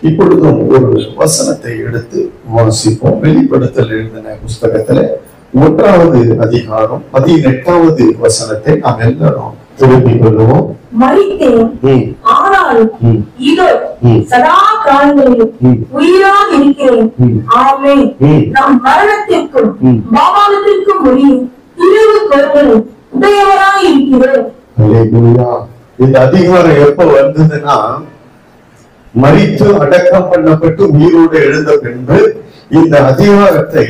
இப்பொழுதும் ஒரு வசனத்தை எடுத்து வாசிப்போம். வெளிப்படுத்தல் எழுதின புஸ்தகத்துல 1வது அதிகாரம் 18வது வசனத்தை நாம் எல்லாரும் திருப்பிக் கொள்வோம். மரித்தேன், ஆனாலும் இதோ சதா காலங்களிலும் உயிராக இருக்கிறேன். ஆமென். நாம் மரணத்திற்கும் பாவத்திற்கும் முடியும் இரவு கொள்வதும் உடையவராய் இருக்கிறோம். அல்லேலூயா. இந்த அதிகாரம் எப்ப வந்ததுன்னா, மரித்து அடக்கம் பண்ணப்பட்டு உயிரோடு எழுந்த பின்பு இந்த அதிகாரத்தை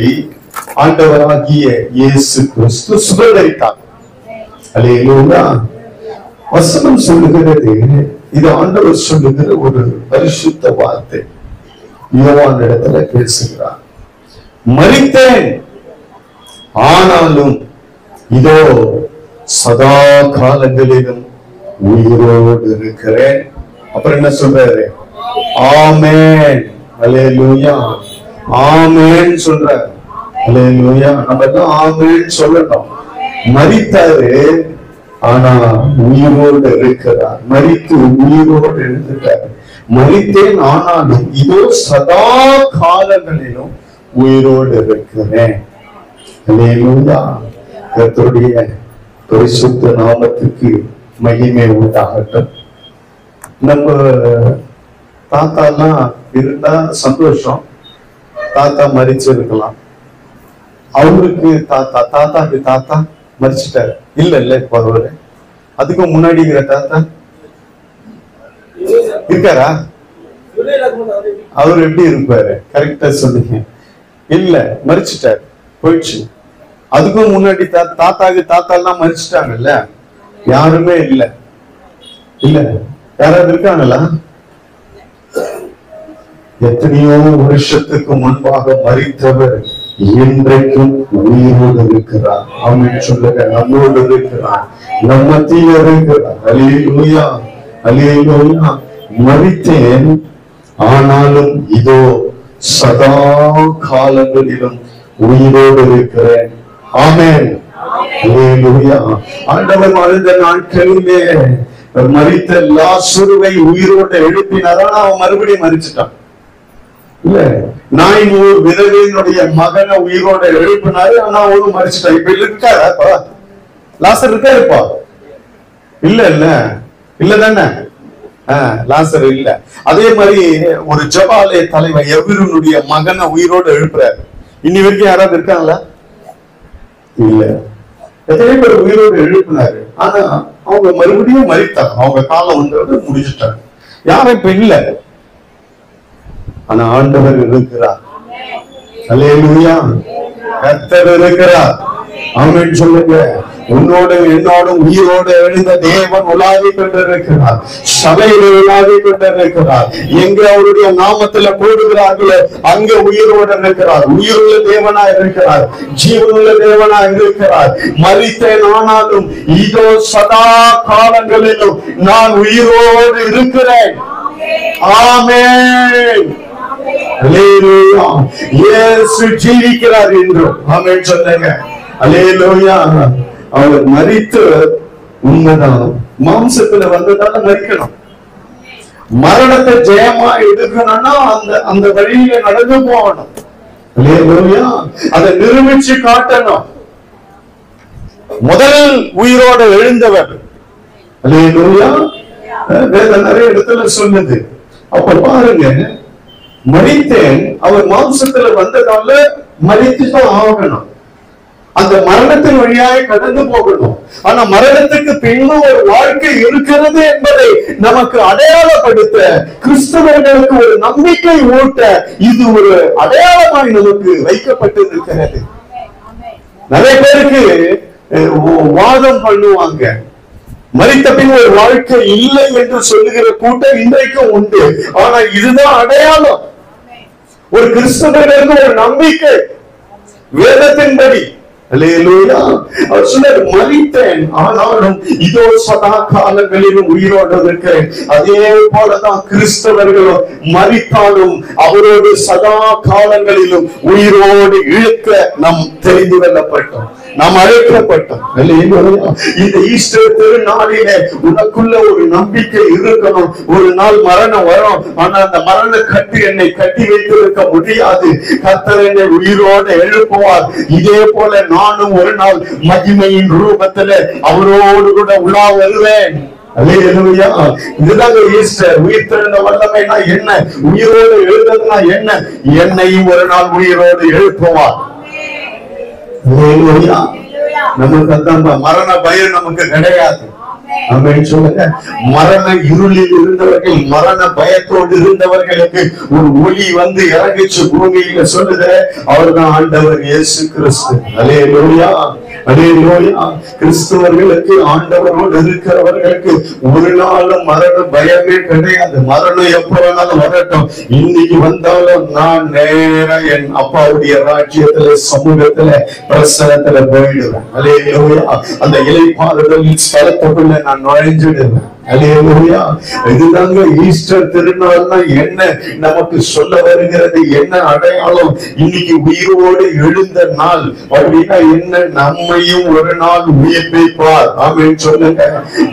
ஆண்டவராகிய இயேசு கிறிஸ்து சுதந்தரித்தார். அல்லேலூயா. வசனம் சொல்லுகிறது, இது ஆண்டவர் சொல்லுகிற ஒரு பரிசுத்த வார்த்தை. யோவான் இடத்துல பேசுகிறார். மரித்தேன், ஆனாலும் இதோ சதா காலங்களிலும் உயிரோடு இருக்கிறேன். அப்புறம் என்ன சொல்றாரு? ஆமென். அல்லேலூயா. ஆமென் சொல்றாரு. அல்லேலூயா. நம்ம தான் ஆமென் சொல்லணும். மரித்தாரு, ஆனா உயிரோடு இருக்கிறார். மரித்து உயிரோடு எழுந்துட்டார். மரித்தேன், ஆனாலும் இதோ சதா காலங்களிலும் உயிரோடு இருக்கிறேன். அல்லேலூயா. கர்த்தருடைய பரிசுத்த நாமத்துக்கு மகிமை உண்டாகட்டும். நம்ம தாத்தா எல்லாம் இருந்தா சந்தோஷம். தாத்தா மரிச்சிருக்கலாம். அவருக்கு தாத்தாக்கு தாத்தா மரிச்சிட்டாரு. இல்ல இப்ப அவரு அதுக்கு முன்னாடி இருக்கிற தாத்தா இருக்காரா? அவரு எப்படி இருப்பாரு? கரெக்டா சொல்லுங்க. இல்ல, மரிச்சிட்டாரு, போயிடுச்சு. அதுக்கும் முன்னாடி தாத்தாக்கு தாத்தா எல்லாம் மரிச்சிட்டாங்கல்ல. யாருமே இல்ல. யாராவது இருக்காங்களா? எத்தனையோ வருஷத்துக்கு முன்பாக மரித்தவர் இன்றைக்கும் உயிரோடு இருக்கிறார். ஆமென் சொல்லுங்க. நம்மோடு இருக்கிறார், நம்ம மத்தியில் இருக்கிறார். அல்லேலூயா. அல்லேலூயா. மரித்தேன், ஆனாலும் இதோ சதா காலங்களிலும் உயிரோடு இருக்கிறேன். ஆமென். அல்லேலூயா. ஆண்டவர் வாழ்ந்த நாட்களிலே மரித்த லாசருவை உயிரோடு எழுப்பினார். அவன் மறுபடியும் மரிச்சிட்டான். இல்ல, நாயின் விதவையினுடைய மகனை உயிரோட எழுப்பினாரு. ஆனா அவனும் மரிச்சிட்டான். இப்ப இருக்காரா? லாசர் இருக்காருப்பா? இல்ல தானே? லாசர் இல்ல. அதே மாதிரி ஒரு ஜபாலய தலைவர் எவருடைய மகனை உயிரோடு எழுப்புறாரு. இன்னி வரைக்கும் யாராவது இருக்காங்களா? இல்ல. எத்தனை பேர் உயிரோடு எழுப்பினாரு. ஆனா அவங்க மறுபடியும் மரித்தாங்க. அவங்க காலம் வந்து முடிச்சுட்டாங்க. யாரும் இப்ப இல்ல. ஆனா ஆண்டவர் இருக்கிறார். அல்லேலூயா. கர்த்தர் இருக்கிறார். ஆமென் சொல்லுங்க. உன்னோடு என்னோடும் உயிரோடு எழுந்த தேவன் உலாவிக் கொண்டிருக்கிறார். சபையில் உலாவிக் கொண்டிருக்கிறார். எங்க அவருடைய நாமத்துல போடுகிறார்களோ அங்க உயிரோடு இருக்கிறார். உயிருள்ள தேவனா இருக்கிறார். ஜீவனுள்ள தேவனா இருக்கிறார். மரித்தேன், ஆனாலும் இதோ சதா காலங்களிலும் நான் உயிரோடு இருக்கிறேன். ஆமென். அல்லேலூயா. இயேசு ஜீவிக்கிறார் என்றும். ஆமென் சொல்லுங்க. அல்லேலூயா. அவர் மரித்து உண்மைதான். மாம்சத்துல வந்ததால மரிக்கணும். மரணத்தை ஜெயமா எடுக்கணும்னா அந்த வழியில நடந்து போகணும். அல்லேலூயா. அதை நிரூபிச்சு காட்டணும். முதல் உயிரோட எழுந்தவர். அல்லேலூயா. வேற நிறைய இடத்துல சொல்லுது. அப்ப பாருங்க, மரித்தேன், அவர் மாம்சத்துல வந்ததால மரித்துதான் ஆகணும். அந்த மரணத்தின் வழியாக கடந்து போகணும். ஆனா மரணத்துக்கு பின்னும் ஒரு வாழ்க்கை இருக்கிறது என்பதை நமக்கு அடையாளப்படுத்த, கிறிஸ்தவர்களுக்கு ஒரு நம்பிக்கை ஊட்ட இது ஒரு அடையாளமாய் நமக்கு வைக்கப்பட்டிருக்கிறது. நிறைய பேருக்கு வாதம் பண்ணுவாங்க. மரித்த பின் ஒரு வாழ்க்கை இல்லை என்று சொல்லுகிற கூட்டம் இன்றைக்கும் உண்டு. ஆனா இதுதான் அடையாளம். ஒரு கிறிஸ்தவர்களுக்கு ஒரு நம்பிக்கை வேதத்தின்படி. அல்லேலூயா. அவர் சொன்னார், மரித்தேன், ஆனாலும் இதோ சதா காலங்களிலும் உயிரோடு இருக்கிறேன். அதே போலதான் கிறிஸ்தவர்களும் மரித்தாலும் அவரோடு சதா காலங்களிலும் உயிரோடு இழுக்க நாம் தெரிந்து கொள்ளப்பட்டோம். நாம் அழைக்கப்பட்டோம். இந்த ஈஸ்டர் திருநாளிலே உனக்குள்ள ஒரு நம்பிக்கை இருக்கணும். ஒரு நாள் மரணம் வரும், ஆனா அந்த மரண கட்டு என்னை கட்டி வைத்திருக்க முடியாது. கர்த்தர் என்னை உயிரோடு எழுப்புவார். இதே போல நானும் ஒரு நாள் மகிமையின் ரூபத்துல அவரோடு கூட உலா வருவேன். இதுதாங்க ஈஸ்டர். உயிர் தெழுந்த வல்லமைனா என்ன, உயிரோடு எழுதுனா என்ன, என்னையும் ஒரு நாள் உயிரோடு எழுப்புவார். நமக்கு அந்த மரண பயம் நமக்கு கிடையாது. சொல்லுங்க, மரண இருளில் இருந்தவர்கள், மரண பயத்தோடு இருந்தவர்களுக்கு ஒரு ஒளி வந்து இறங்கிச்சு பூமியில. சொல்லுது, அவர்தான் ஆண்டவர் இயேசு கிறிஸ்து. அல்லேலூயா, அல்லேலூயா. கிறிஸ்தவர்களுக்கு, ஆண்டவரோடு இருக்கிறவர்களுக்கு ஒரு நாளும் மரண பயமே கிடையாது. மரணம் எப்ப வேணாலும் வரட்டும். இன்னைக்கு வந்தாலும் நான் நேர என் அப்பாவுடைய ராஜ்யத்துல, சமூகத்துல, பிரசனத்துல போயிடுவேன். அல்லேலூயா. அந்த இலைப்பாறுதல் ஸ்தலத்துக்குள்ள நான் நுழைஞ்சிடுவேன். அல்லேலூயா. இதுதாங்க ஈஸ்டர் திருநாள்னா என்ன நமக்கு சொல்ல வருகிறது, என்ன அடையாளம். இன்னைக்கு உயிரோடு எழுந்த நாள் அப்படின்னா என்ன, நம்மையும் ஒரு நாள் உயிர்ப்பிப்பார். ஆமென் சொல்லுங்க.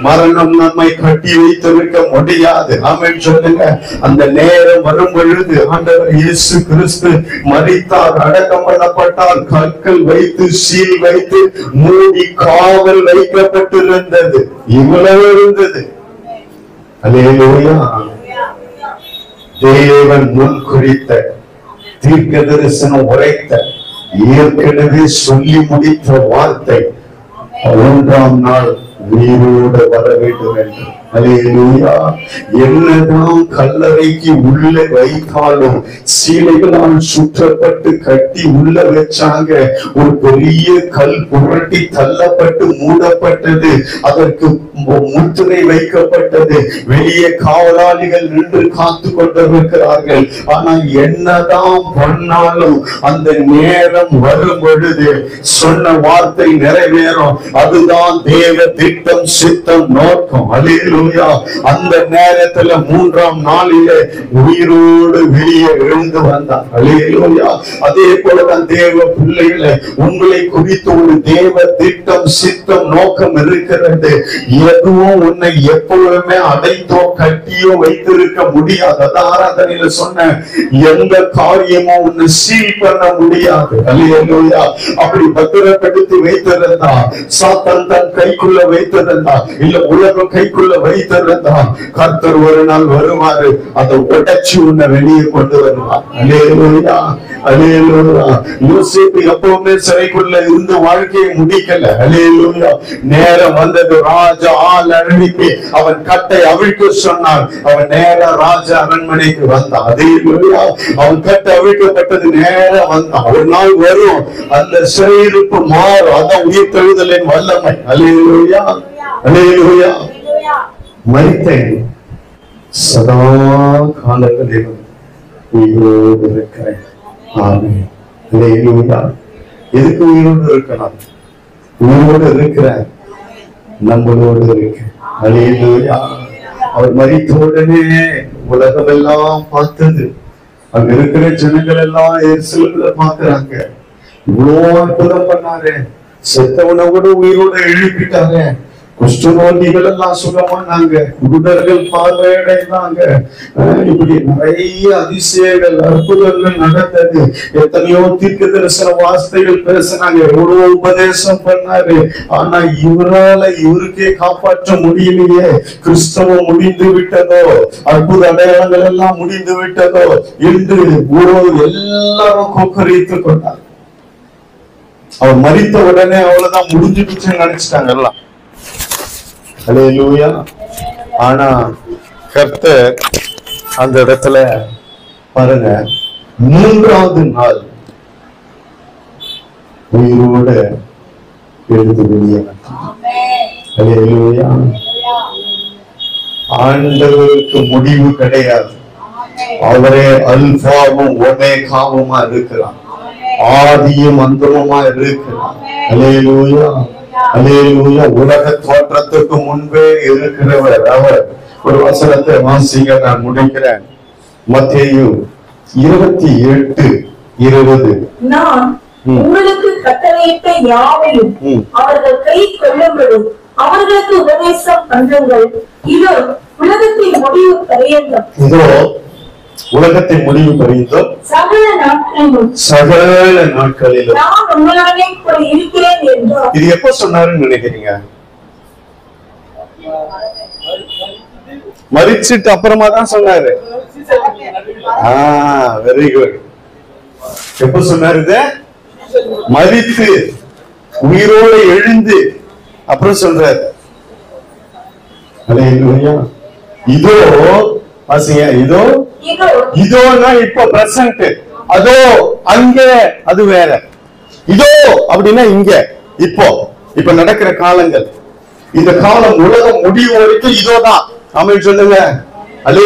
மரணம் நம்மை கட்டி வைத்திருக்க முடியாது. ஆமென் சொல்லுங்க. அந்த நேரம் வரும் பொழுது ஆண்டவர் இயேசு கிறிஸ்து மரித்தார், அடக்கம் பண்ணப்பட்டார், கற்கள் வைத்து சீல் வைத்து மூடி காவல் வைக்கப்பட்டிருந்தது. இவ்வளவு இருந்தது. அல்லேலூயா. தேவன் முன் குறித்த, தீர்க்க தரிசனம் உரைத்த, ஏற்கனவே சொல்லி முடித்த வார்த்தை 1ஆம் நாள் உயிரோடு வர வேண்டும் என்று. அல்லேலூயா. என்னதான் கல்லறைக்கு உள்ளே வைத்தாலும், சீலைகளால் சுற்றப்பட்டு கட்டி உள்ள வச்சாங்க. ஒரு பெரிய கல் புரட்டி தள்ளப்பட்டு மூடப்பட்டது. அதற்கு முத்திரை வைக்கப்பட்டது. வெளியே காவலாளிகள் நின்று காத்து கொண்டிருக்கிறார்கள். ஆனா என்னதான் பண்ணாலும் அந்த நேரம் வரும் பொழுது சொன்ன வார்த்தை நிறைவேறும். அதுதான் தேவ திட்டம், சித்தம், நோக்கம். அல்லேலூயா. அந்த நேரத்துல 3ஆம் நாளிலே உயிரோடு வெளியே எழுந்து வந்தார். அல்லேலூயா. அதே போலதான் தேவ பிள்ளைகளே, உங்களை குறித்து ஒரு தேவ திட்டம், சித்தம், நோக்கம் இருக்கிறது. எதுவும் உன்னை எப்பொழுதுமே அடைத்தோ கட்டியோ வைத்திருக்க முடியாது. அதான் ஆராதனையில சொன்ன, எந்த காரியமும் உன்னை சீல் பண்ண முடியாது. அல்லேலூயா. அப்படி பத்திரப்படுத்தி வைத்திருந்தா, சாத்தான் தன் கைக்குள்ள வைத்திருந்தா, இல்ல உலகம் கைக்குள்ள வைத்திருந்தா, கர்த்தர் ஒரு நாள் வருவாரு, அதை உடைச்சு உன்னை வெளியே கொண்டு வருவார். அல்லேலூயா, அல்லேலூயா. யோசேப்பு எப்பவுமே சிறைக்குள்ள இருந்து வாழ்க்கையை முடிக்கல. அல்லேலூயா. நேரம் வந்தது, ராஜா ஆள் அனுப்பி அவன் கட்டை அவிழ்க்க சொன்னான். அவன் நேர ராஜா அரண்மனைக்கு வந்தான். அல்லேலூயா. அவன் கட்டை அவிழ்க்கப்பட்டது, நேரம் வந்தான். ஒரு நாள் வரும், அந்த சிறையிருப்பு மாறும். அதான் உயிர் தெழுதலின் வல்லமை. அல்லேலூயா, அல்லேலூயா. மரித்தேன், சதா காலங்களிலும் உயிரோடு இருக்கிறேன். ஆமென். அல்லேலூயா. எதுக்கு உயிரோடு இருக்கலாம்? உயிரோடு இருக்கிறேன், நம்மளோடு இருக்கு. அல்லேலூயா. அவர் மரித்த உடனே உலகம் எல்லாம் பார்த்தது. அங்க இருக்கிற ஜனங்கள் எல்லாம் எருசலேம்ல பாக்குறாங்க. இவ்வளவு அற்புதம் பண்ணாரு, செத்தவனை கூட உயிரோட எழுப்பிட்டாங்க. குஷ்டரோகிகள் எல்லாம் சுகமானாங்க, குருடர்கள் பார்வையடைந்தாங்க. இப்படி நிறைய அதிசயங்கள், அற்புதங்கள் நடந்தது. எத்தனையோ தீர்க்க தரிசன வார்த்தைகள் பேசினாங்க, எவ்வளவு உபதேசம் பண்ணாரு. ஆனா இவருக்கே காப்பாற்ற முடியலையே. கிறிஸ்தவம் முடிந்து விட்டதோ, அற்புத அடையாளங்கள் எல்லாம் முடிந்து விட்டதோ என்று எல்லாரும் கொக்கரித்து கொண்டார். அவர் மரித்த உடனே அவ்வளவுதான் முடிஞ்சுடுச்சுன்னு நினைச்சிட்டாங்க எல்லாம். அல்லேலூயா. ஆனா கர்த்தர் அந்த இடத்துல பாருங்க, 3ஆவது நாள் உயிரோட எழுந்து வெளியே வந்தார். அல்லேலூயா. ஆண்டவருக்கு முடிவு கிடையாது. அவரே அல்பாவும் ஒமேகாவுமா இருக்கிறார், ஆதியும் அந்தமுமா இருக்கிறார். அல்லேலூயா, அல்லேலூயா. உலக தோற்றத்துக்கு முன்பே இருக்கிறவர் அவர். ஒரு வசனத்தை வாசிங்க, நான் முடிக்கிறேன். மத்தேயு 28:20. நான் உங்களுக்கு கட்டளையிட்ட யாவையும் அவர்கள் கை கொள்ளும்படி அவர்களுக்கு உபதேசம் பண்ணுங்கள். இதோ உலகத்தின் முடிவு பரியந்தம், இதோ உலகத்தின் முடிவு பரியந்தம் சகல நாட்களிலும் நான் உங்களுடனே கூட இருக்கிறேன் என்றார். இது எப்ப சொன்னாருன்னு நினைக்கிறீங்க? மரிச்சிட்டு அப்புறமா தான் சொன்னாரு. Very good. எப்ப சொன்னாரு? மரித்து உயிரோடு எழுந்து அப்புறம் சொல்றாரு. இதோ இதோ இதோனா இப்ப பிரசன்ட், அதோ அங்க அது வேற. இதோ அப்படின்னா இங்க இப்போ இப்ப நடக்கிற காலங்கள், இந்த காலம் உலகம் முடிவு வரைக்கும் இதோதான். ஆமென் சொல்லுங்க. அதோ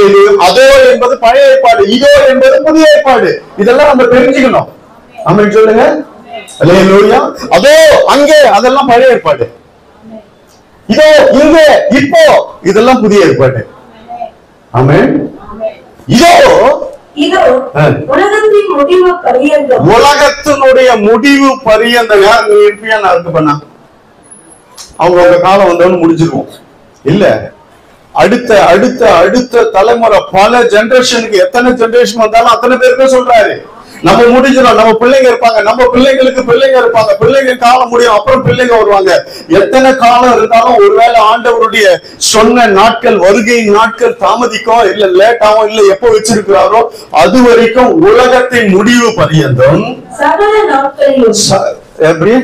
என்பது பழைய ஏற்பாடு, இதோ என்பது புதிய ஏற்பாடு. இதெல்லாம் நம்ம தெரிஞ்சுக்கணும். ஆமென் சொல்லுங்க. அல்லேலூயா. அதோ அங்கே அதெல்லாம் பழைய ஏற்பாடு, இதோ இங்க இப்போ இதெல்லாம் புதிய ஏற்பாடு. ஆமென். இதோ உலகத்தின் முடிவு பரியந்தம், உலகத்தினுடைய முடிவு பரியந்தம். யார் இருப்பியா நான் இருக்கு பண்ணா அவங்க காலம் வந்தவன்னு முடிஞ்சிருவோம் இல்ல. அடுத்த அடுத்த அடுத்த தலைமுறை, பல ஜெனரேஷனுக்கு, எத்தனை ஜெனரேஷன் வந்தாலும் அத்தனை பேருக்கு சொல்றாரு நம்ம முடிஞ்சிடும். நம்ம பிள்ளைங்க இருப்பாங்க, நம்ம பிள்ளைங்களுக்கு பிள்ளைங்க இருப்பாங்க, பிள்ளைங்க காலம் முடியும், அப்புறம் பிள்ளைங்க வருவாங்க. எத்தனை காலம் இருந்தாலும் ஒருவேளை ஆண்டவருடைய சொன்ன நாட்கள், வருகையின் நாட்கள் தாமதிக்கும், இல்ல லேட் ஆகும், இல்ல எப்போ வச்சிருக்கிறாரோ அது வரைக்கும் உலகத்தின் முடிவு பரியந்தம் சகல நாட்களிலும். எப்படி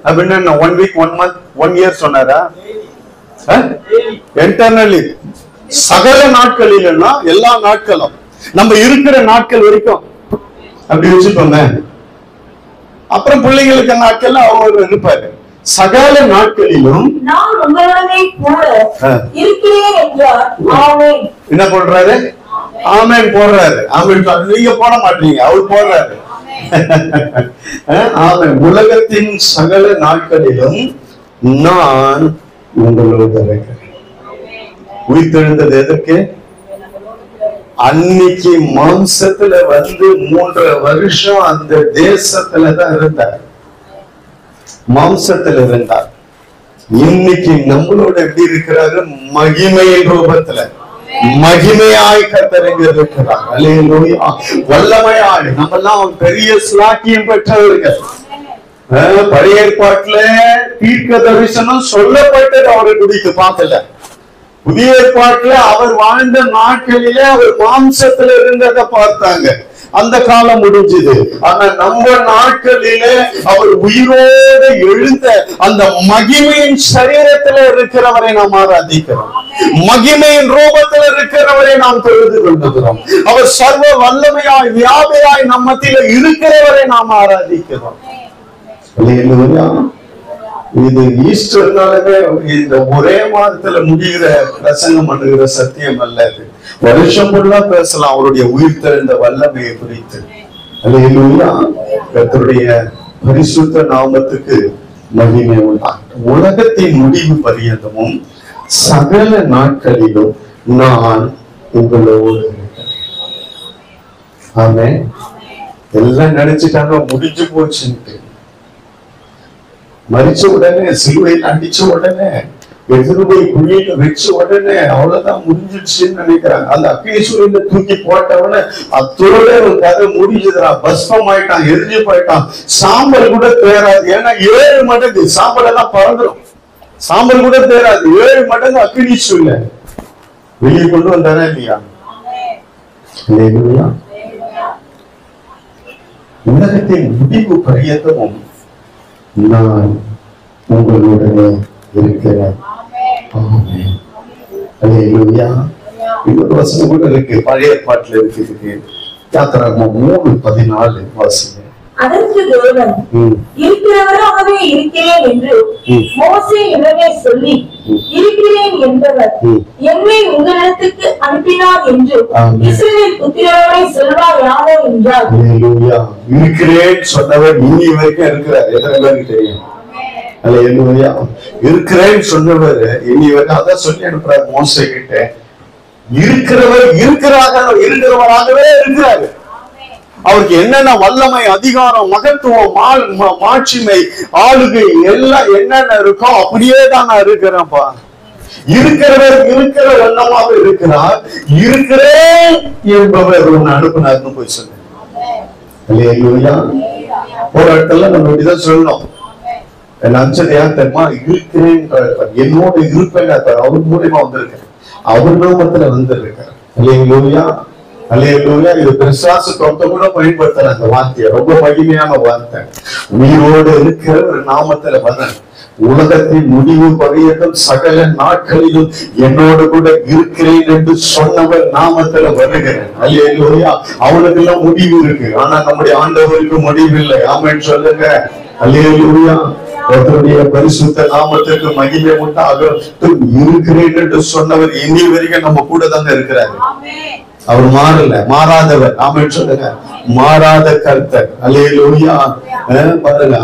அப்படின்னா 1 week 1 month 1 year சொன்னாரா? இன்டர்னலி சகல நாட்களில்னா எல்லா நாட்களும், நம்ம இருக்கிற நாட்கள் வரைக்கும் அப்படி வச்சுக்கோங்க. அப்புறம் பிள்ளைங்களுக்கு நாட்கள் அவர் இருப்பாரு. சகல நாட்களிலும் நான் உங்களுடனே கூட இருக்கிறேன் என்றார். ஆமென். என்ன போடுறாரு? ஆமென் போடுறாரு. ஆமென் நீங்க போட மாட்டீங்க, அவர் போடுறாரு. ஆமென். உலகத்தின் சகல நாட்களிலும் நான் உங்களோடு இருக்கிறேன். உயிர்த்தெழுந்தது எதற்கு? அன்னைக்கு மாம்சத்துல வந்து 3 வருஷம் அந்த தேசத்துலதான் இருந்தார், மாம்சத்துல இருந்தார். இன்னைக்கு நம்மளோட எப்படி இருக்கிறாரு? மகிமையின் ரூபத்துல மகிமையாய் கர்த்தர் இருக்கிறார். அல்லேலூயா. வல்லமையாய் நம்ம எல்லாம் பெரிய ஸ்லாக்கியம் பெற்றவர்கள். பழைய ஏற்பாட்டுல தீர்க்க தரிசனம் சொல்லப்பட்டது அவரை குறித்து பார்க்கல. புதிய ஏற்பாட்டுல அவர் வாழ்ந்த நாட்களிலே அவர் மாம்சத்துல இருந்ததை பார்த்தாங்க. அந்த காலம் முடிஞ்சது. ஆனா நம்ம நாட்களிலே அவர் உயிரோடு எழுந்த அந்த மகிமையின் சரீரத்துல இருக்கிறவரை நாம் ஆராதிக்கிறோம். மகிமையின் ரூபத்தில் இருக்கிறவரை நாம் தொழுது கொள்ளுகிறோம். அவர் சர்வ வல்லமையாய் வியாபியாய் நம்ம மத்தியில இருக்கிறவரை நாம் ஆராதிக்கிறோம். இது ஈஸ்டர்னாலுமே இந்த ஒரே மாதத்துல முடிகிற பிரசங்கம் பண்ணுகிற சத்தியம் அல்ல. இது வருஷம் ஃபுல்லா பேசலாம் அவருடைய உயிர் தெழுந்த வல்லமையை குறித்து. அல்லேலூயா. கர்த்தருடைய பரிசுத்த நாமத்துக்கு மகிமை உண்டாகட்டும். உலகத்தின் முடிவு பரியந்தமும் சகல நாட்களிலும் நான் உங்களோடு இருக்கிறேன். ஆமென். எல்லாம் நினைச்சிட்டாங்க முடிஞ்சு போச்சுன்ட்டு. மரிச்ச உடனே, சிலுவையில் அடிச்ச உடனே, எடுத்து போய் குழியில வச்ச உடனே அவ்வளவுதான் முடிஞ்சிடுச்சுன்னு நினைக்கிறாங்க. அந்த அக்னீஸ்வரியில தூக்கி போட்டவன அத்தோட ஒரு கதை முடிஞ்சதுடா. பஸ்பம் ஆயிட்டான், எரிஞ்சு போயிட்டான். சாம்பல் கூட தேராது. ஏன்னா 7 மடங்கு சாம்பல் எல்லாம் பறந்துடும். சாம்பல் கூட தேராது. 7 மடங்கு அக்னீஸ்வரியில வெளியே கொண்டு வந்தாரா இல்லையா? உலகத்தின் முடிவு பரியந்தமும் நான் உங்களுடனே இருக்கிறேன். ஆமென். அல்லேலூயா. இன்னொரு வசனம் கூட இருக்கு, பழைய ஏற்பாட்டுல இருக்கு. யாத்திராகமம் 3:14 வாசிங்க. அதற்கு தேவன் இருக்கிறவராகவே இருக்கிறேன் என்று மோசேயிடமே சொல்லி, இருக்கிறேன் என்பவர் என்னை உங்களிடத்துக்கு அனுப்பினார் என்று இஸ்ரவேல் புத்திரரை சொல்வார் யாரோ என்றார். அல்லேலூயா. இருக்கிறேன் சொன்னவர் இனி வரைக்கும் இருக்கிறார். எத்தனை பேருக்கு தெரியும்? அல்லேலூயா. இருக்கிறேன்னு சொன்னவர் இனி வரைக்கும் அதான் சொல்லி அனுப்புறாரு மோசே கிட்ட. இருக்கிறவர் இருக்கிறவராகவே இருக்கிறாரு. அவருக்கு என்னென்ன வல்லமை, அதிகாரம், மகத்துவம், மாட்சிமை, ஆளுகை எல்லாம் என்னென்ன இருக்கோ அப்படியே தான் நான் இருக்கிறேன்ப்பா. இருக்கிறவர் இருக்கிற வண்ணமாக இருக்கிறார். இருக்கிறேன் என்பவர் ஒன்னு அனுப்புனார்னு போய் சொன்னேன். ஒரு இடத்துல நம்ம இப்படிதான் சொல்லணும். நஞ்சதையா தெரியுமா? இருக்கிறேன், என்னோட இருப்பேன் அவர் மூலியமா வந்திருக்காரு, அவர் நாமத்துல வந்திருக்காரு. அல்லேலூயா, அல்லேலூயா. இது பிசாசு கூட பயன்படுத்தல அந்த வார்த்தையை. ரொம்ப மகிமையான வார்த்தை. உயிரோடு இருக்கிற ஒரு நாமத்துல வந்த உலகத்தின் முடிவு பரியந்தம் சகல நாட்களிலும் என்னோடு கூட இருக்கிறேன் என்று சொன்னவர் நாமத்துல வருகிறேன். அல்லேலூயா. அவனுக்கு எல்லாம் முடிவு இருக்கு, ஆனா நம்முடைய ஆண்டவருக்கு முடிவு இல்லை. ஆமென் சொல்லுங்க. அல்லேலூயா. அவருடைய பரிசுத்த நாமத்திற்கு மகிமை உண்டாகட்டும். இருக்கிறேன் என்று சொன்னவர் இனி வரைக்கும் நம்ம கூட தாங்க இருக்கிறாரு. அவர் மாறல, மாறாதவர். ஆமென் சொல்லுங்க. மாறாத கர்த்தர். அல்லேலூயா. பாருங்க,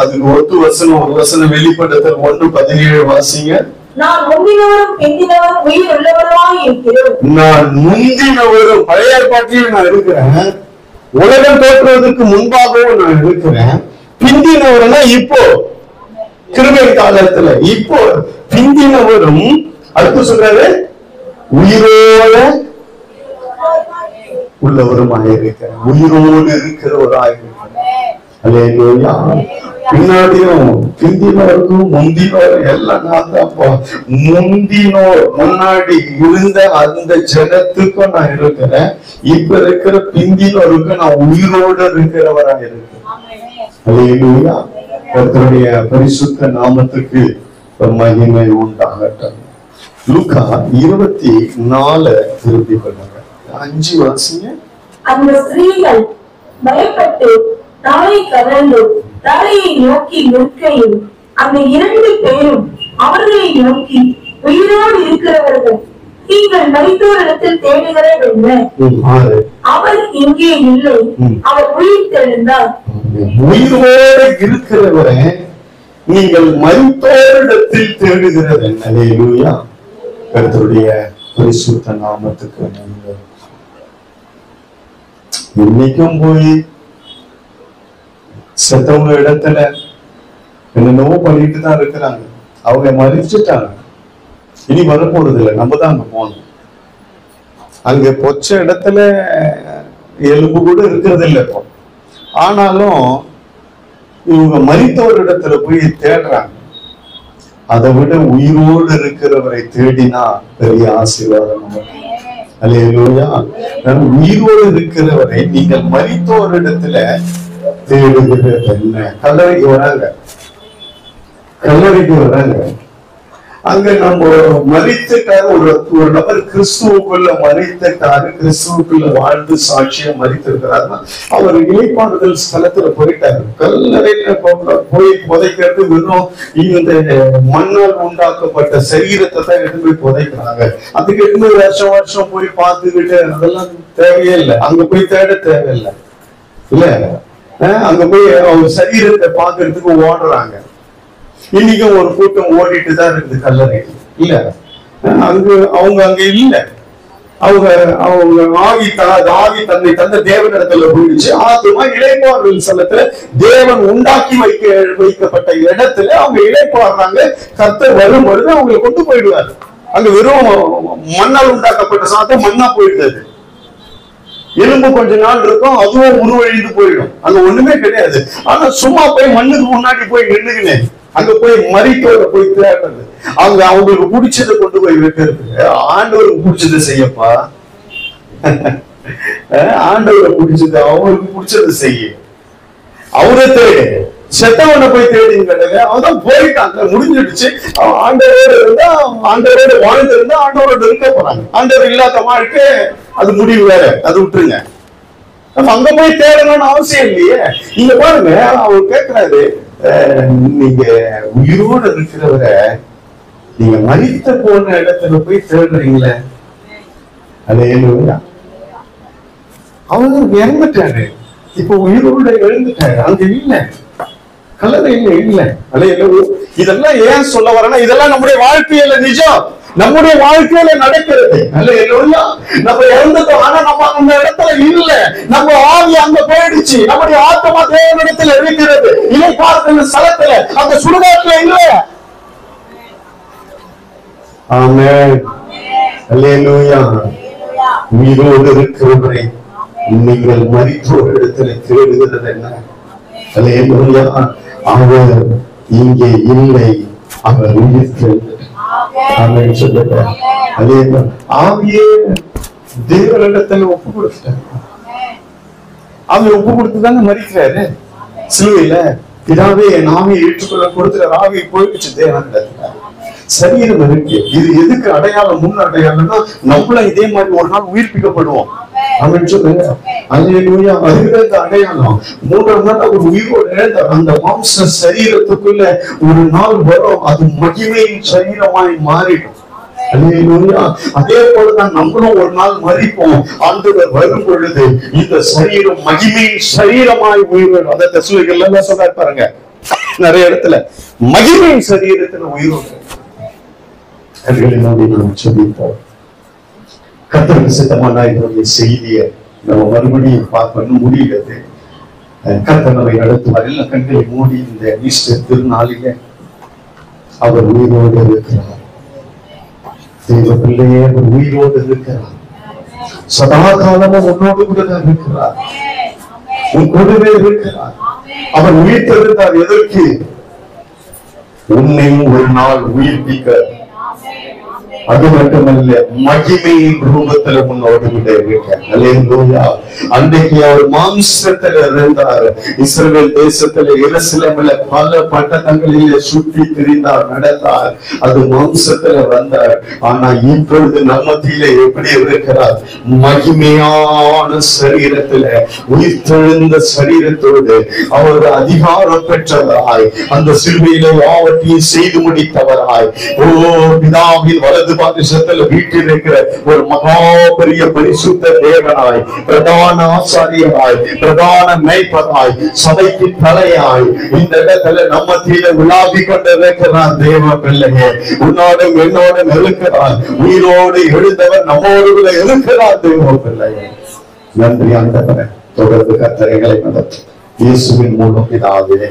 அதுக்கு ஒத்து வசனம், ஒரு வசனம் வெளிப்படுத்தல் 1:17 வாசிங்க. நான் முந்தினவரும் பிந்தினவரும் உயிர் உள்ளவருமாய் இருக்கிறேன். நான் முந்தினவரும், பழைய ஏற்பாட்டிலும் நான் இருக்கிறேன், உலகம் தோற்றுவதற்கு முன்பாகவும் நான் இருக்கிறேன். பிந்தினவர்னா இப்போ கிருபை காலத்துல, இப்போ பிந்தினவரும், அடுத்து சொல்றாரு உயிரோட உள்ளவருமாக இருக்கிறேன். உயிரோடு இருக்கிறவராக அல்லேலூயா. பின்னாடியும் பிந்தினோருக்கும் முந்தினோர் எல்லாம் நான் தான்ப்பா. முந்தினோர் முன்னாடி இருந்த அந்த ஜனத்துக்கும் நான் இருக்கிறேன். இப்ப இருக்கிற பிந்தினோருக்கு நான் உயிரோடு இருக்கிறவராக இருக்கிறேன். அல்லேலூயா. கர்த்தருடைய பரிசுத்த நாமத்துக்கு மகிமை உண்டாகட்டும். லூக்கா 24 திருப்பி கொள்ளுங்க. 5 வாசிங்க. அந்த ஸ்திரீகள் பயப்பட்டு தலை கவர்ந்து தலையை நோக்கி நிற்கையில் அந்த 2 பேரும் அவர்களை நோக்கி, உயிரோடு இருக்கிறவர்கள் நீங்கள் மரித்தோரிடத்தில் தேடுகிறது என்ன? அவர் இங்கே இல்லை, அவர் உயிர் தெழுந்தார். உயிரோடு இருக்கிறவரை நீங்கள் மரித்தோரிடத்தில் தேடுகிறது என்ன? அல்லேலூயா. கர்த்தருடைய பரிசுத்த நாமத்துக்கு நன்றி. இன்னைக்கும் போய் செத்தவங்க இடத்துல என்னென்னவோ பண்ணிட்டு தான் இருக்கிறாங்க. அவங்க மறிச்சுட்டாங்க, இனி வரப்போறது இல்லை. நம்ம தான் அங்க போகணும். அங்க பொச்ச இடத்துல எலும்பு கூட இருக்கிறது இல்லை இப்போ. ஆனாலும் இவங்க மரித்தவர் இடத்துல போய் தேடுறாங்க. அதை விட உயிரோடு இருக்கிறவரை தேடினா பெரிய ஆசீர்வாதம் நமக்கு. அல்லேலூயா. உயிரோடு இருக்கிறவரை நீங்கள் மரித்தோர் இடத்துல தேடுகிறது என்ன? கல்லறைக்கு வராங்க, கல்லறைக்கு வராங்க. அங்க நம்ம மரித்துட்டாரு, ஒரு நபர் கிறிஸ்துவுக்குள்ள மரித்துட்டாரு, கிறிஸ்துவுக்குள்ள வாழ்ந்து சாட்சியம் மரித்திருக்கிறாருன்னா அவர் இளைப்பாறுதல் ஸ்தலத்துல போயிட்டாரு. கல்லறையில போய் புதைக்கிறது வெறும் இந்த மண்ணால் உண்டாக்கப்பட்ட சரீரத்தை தான் எடுத்து போய் புதைக்கிறாங்க. அதுக்கு 8 வருஷம் வருஷம் போய் பார்த்துக்கிட்டு அதெல்லாம் தேவையே இல்லை. அங்க போய் தேட தேவையில்லை இல்ல. அங்க போய் அவர் சரீரத்தை பார்க்கறதுக்கு ஓடுறாங்க. இன்னைக்கும் ஒரு கூட்டம் ஓடிட்டு தான் இருக்குது கல்லறை இல்ல. அவங்க அங்க இல்ல. அவங்க ஆவி தன்னை தந்த தேவனிடத்துல போயிடுச்சு. ஆத்மா இளைப்பாறுதல் ஸ்தலத்துல தேவன் உண்டாக்கி வைக்கப்பட்ட இடத்துல அவங்க இளைப்பாடுறாங்க. கர்த்தர் வரும் பொழுது அவங்களை கொண்டு போயிடுவாரு. அங்க வெறும் மண்ணால் உண்டாக்கப்பட்ட சாத்தம் மண்ணா போயிடுது. எலும்பு கொஞ்ச நாள் இருக்கும், அதுவும் உருவழிந்து போயிடும். அங்க ஒண்ணுமே கிடையாது. ஆனா சும்மா போய் மண்ணுக்கு முன்னாடி போய் நின்னுக்கினேன் அங்க போய் மரித்தோட போய் தேடுறது. அவங்களுக்கு பிடிச்சதை கொண்டு போய் வைக்கிறது. ஆண்டவருக்கு பிடிச்சதை செய்யப்பா. ஆண்டவரை பிடிச்சது, அவங்களுக்கு பிடிச்சதை செய்ய. அவரை தேடு. செத்தவனை போய் தேடின்னு கேட்டாங்க. அவன் போயிட்டாங்க, முடிஞ்சிடுச்சு. அவன் ஆண்டவரோடு இருந்தா, ஆண்டவரோடு வாழ்ந்து இருந்தா ஆண்டவரோடு இருக்க போறாங்க. ஆண்டவர் இல்லாத வாழ்க்கை அது முடிவு வேற, அது விட்டுருங்க. நம்ம அங்க போய் தேடணும்னு அவசியம் இல்லையே. இங்க பாருங்க, அவர் கேட்கிறாரு, நீங்க உயிரோடு இருக்கிறவரை நீங்க மரித்த போன இடத்துல போய் தேடுறீங்களே. அல்லேலூயா. அவங்க இறந்துட்டாரு, இப்ப உயிரோட எழுந்துட்டாரு. அங்க இல்ல, கல்லறையில இல்ல. அல்லேலூயா. இதெல்லாம் ஏன் சொல்ல வரேன்னா, இதெல்லாம் நம்முடைய வாழ்க்கையில நிஜம். நம்முடைய வாழ்க்கையில நடக்கிறது. அல்லேலூயா. நம்ம இறந்துட்டோம், ஆனா நம்ம அந்த இடத்துல இல்ல. நம்ம ஆவி அங்க போயிடுச்சு. நம்முடைய ஆத்மா தேவனிடத்தில் இருக்கிறது. இதை பார்க்கிற ஸ்தலத்துல அந்த சுடுகாட்டுல இல்ல. ஆமென். அல்லேலூயா. உயிரோடு இருக்கிறவரை நீங்கள் மரித்தோர் இடத்துல தேடுகிறது என்ன? அல்லேலூயா. அவர் இங்கே இல்லை, அவர் உயிர்த்தெழுந்தார். ஆமென் சொல்லுங்க. அல்லேலூயா. ஆவியே தேவனிடத்துல ஒப்பு கொடுத்தார். ஆவியை ஒப்பு கொடுத்துதாங்க மரிக்கிறாரு சிலுவையில. பிதாவே என் ஆவியை ஏற்றுக்கொள்ள கொடுத்துற ஆவியை போயிடுச்சு தேவனிடத்துல. சரீரம் இருக்கு. இது எதுக்கு அடையாளம்? முன் அடையாளம்னா நம்மள இதே மாதிரி ஒரு நாள் உயிர்ப்பிக்கப்படுவோம். அப்படின்னு சொல்லுங்க. அல்லேலூயா. அதுக்கு அடையாளம். மூன்றாம் நாள் அவர் உயிரோடு அந்த மாம்ச சரீரத்துக்குள்ள ஒரு நாள் வரும். அது மகிமையின் சரீரமாய் மாறிடும். அல்லேலூயா. அதே போலதான் நம்மளும் ஒரு நாள் மரிப்போம். ஆண்டவர் வரும் பொழுது இந்த சரீரம் மகிமையின் சரீரமாய் உயிரோடு. அதை தெசலோனிக்கேயர்ல எல்லாம் சொல்றாரு பாருங்க, நிறைய இடத்துல மகிமையின் சரீரத்துல உயிரோடு. நாம் சொல்லிப்போம். கர்த்தருக்கு சித்தமான இதனுடைய செய்தியை நம்ம மறுபடியும் பார்க்க முடியாது. கர்த்தர் நம்மை நடத்துவார். எல்லா கண்களை மூடி இந்த ஈஸ்டர் திருநாளிலே அவர் உயிரோடு இருக்கிறார். தேவ பிள்ளையே, அவர் உயிரோடு இருக்கிறார். சதா காலமும் உன்னோடு கூட தான் இருக்கிறார். உன் கூடவே இருக்கிறார். அவர் உயிர்த்தெழுந்தார். எதற்கு? உன்னையும் ஒரு நாள் உயிர்ப்பிக்க. அது மட்டுமல்ல, மகிமையின் ரூபத்தில் உன்னோடு கூட இருக்க. அல்லேலூயா. அன்றைக்கு அவர் மாம்சத்தில் இருந்தார். இஸ்ரவேல் தேசத்துல எருசலேமில் பல பட்டணங்களிலே சுற்றி திரிந்தார், நடந்தார். அது மாம்சத்துல வந்தார். ஆனா இப்பொழுது நம்ம மத்தியிலே எப்படி இருக்கிறார்? மகிமையான சரீரத்துல, உயிர்த்தெழுந்த சரீரத்தோடு அவர் அதிகாரம் பெற்றவராய், அந்த சிலுவையிலே யாவற்றையும் செய்து முடித்தவராய், ஓ பிதாவின் வலது பாரிசத்தில் வீட்டில் ஒரு மகா பெரிய பரிசுத்த தேவனாய், பிரதான ஆசாரியராய், பிரதான மேய்ப்பராய், சபைக்கு தலையாய் இந்த இடத்துல நம்ம தீர விழாவிக் கொண்டிருக்கிறார். தேவ பிள்ளையே, உன்னோடும் என்னோடும் இருக்கிறார். உயிரோடு எழுந்தவர் நம்மோடு இருக்கிறார். தேவ பிள்ளையே, நன்றி ஆண்டவரே. தொடர்ந்து கர்த்தர் எங்களை நடத்தும். இயேசுவின் மூலம் பிதாவே.